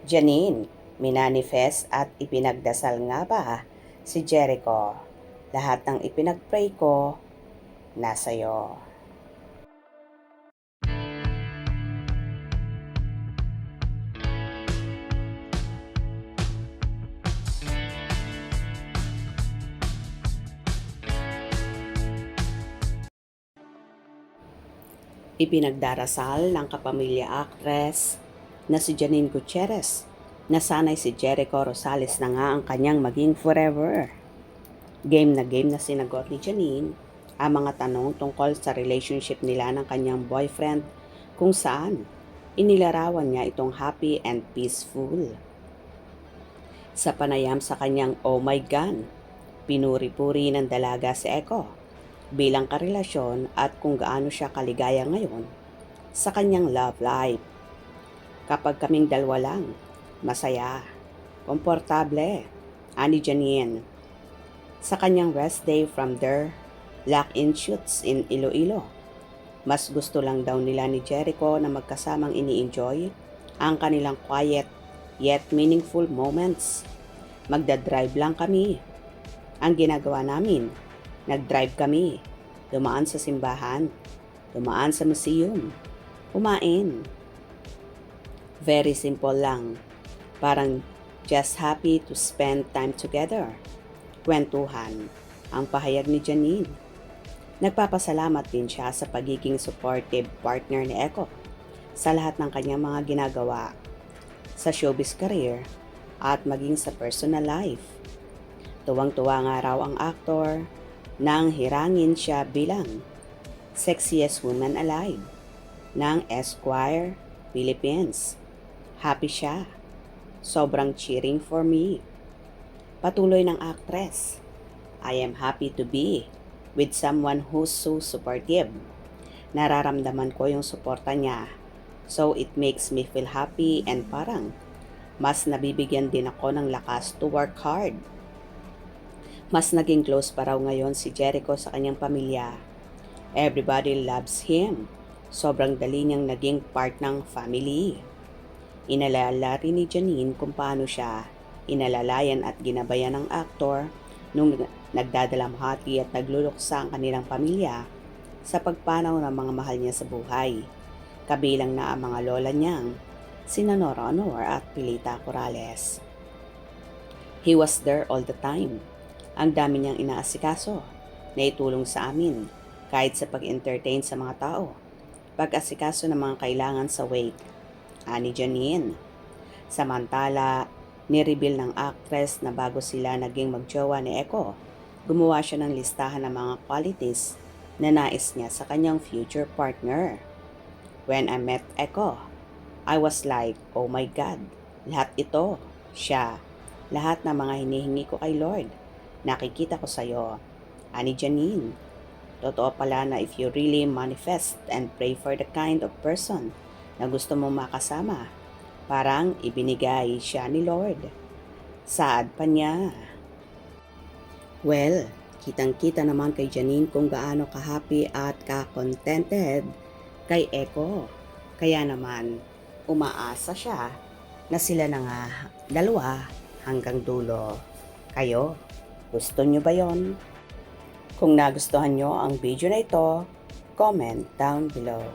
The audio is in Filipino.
Janine, minanifest at ipinagdasal nga ba si Jericho? Lahat ng ipinagpray ko, nasa'yo. Ipinagdarasal ng kapamilya actress na si Janine Gutierrez na sanay si Jericho Rosales na nga ang kanyang maging forever. Game na sinagot ni Janine ang mga tanong tungkol sa relationship nila ng kanyang boyfriend kung saan inilarawan niya itong happy and peaceful. Sa panayam sa kanyang Oh My God, pinuri-puri ng dalaga si Echo bilang karelasyon at kung gaano siya kaligaya ngayon sa kanyang love life. Kapag kaming dalawa lang, masaya, komportable, ani Janine. Sa kanyang rest day from their lock-in shoots in Iloilo, mas gusto lang daw nila ni Jericho na magkasamang ini-enjoy ang kanilang quiet yet meaningful moments. Magdadrive lang kami. Ang ginagawa namin, nag-drive kami, dumaan sa simbahan, dumaan sa museum, kumain. Very simple lang. Parang just happy to spend time together. Kwentuhan ang pahayag ni Janine. Nagpapasalamat din siya sa pagiging supportive partner ni Echo sa lahat ng kanyang mga ginagawa sa showbiz career at maging sa personal life. Tuwang-tuwa nga raw ang aktor nang hirangin siya bilang sexiest woman alive ng Esquire Philippines. Happy siya. Sobrang cheering for me. Patuloy ng actress. I am happy to be with someone who's so supportive. Nararamdaman ko yung suporta niya. So it makes me feel happy and parang mas nabibigyan din ako ng lakas to work hard. Mas naging close pa raw ngayon si Jericho sa kanyang pamilya. Everybody loves him. Sobrang dali niyang naging part ng family. Inalala rin ni Janine kung paano siya inalalayan at ginabayan ng aktor nung nagdadalamhati at nagluluksa ang kanilang pamilya sa pagpanaw ng mga mahal niya sa buhay. Kabilang na ang mga lola niyang sina Nora Honor at Pilita Corrales. He was there all the time. Ang dami niyang inaasikaso na itulong sa amin kahit sa pag-entertain sa mga tao, pag-asikaso ng mga kailangan sa wake, ani Janine. Samantala, nireveal ng actress na bago sila naging magjowa ni Echo, gumawa siya ng listahan ng mga qualities na nais niya sa kanyang future partner. When I met Echo, I was like, oh my God, lahat ito, siya, lahat ng mga hinihingi ko kay Lord, nakikita ko sa'yo, ani Janine. Totoo pala na if you really manifest and pray for the kind of person na gusto mong makasama, parang ibinigay siya ni Lord. Saad pa niya. Well, kitang-kita naman kay Janine kung gaano ka-happy at ka-contented kay Echo. Kaya naman, umaasa siya na sila na nga dalawa hanggang dulo. Kayo, gusto nyo ba yon? Kung nagustuhan nyo ang video na ito, comment down below.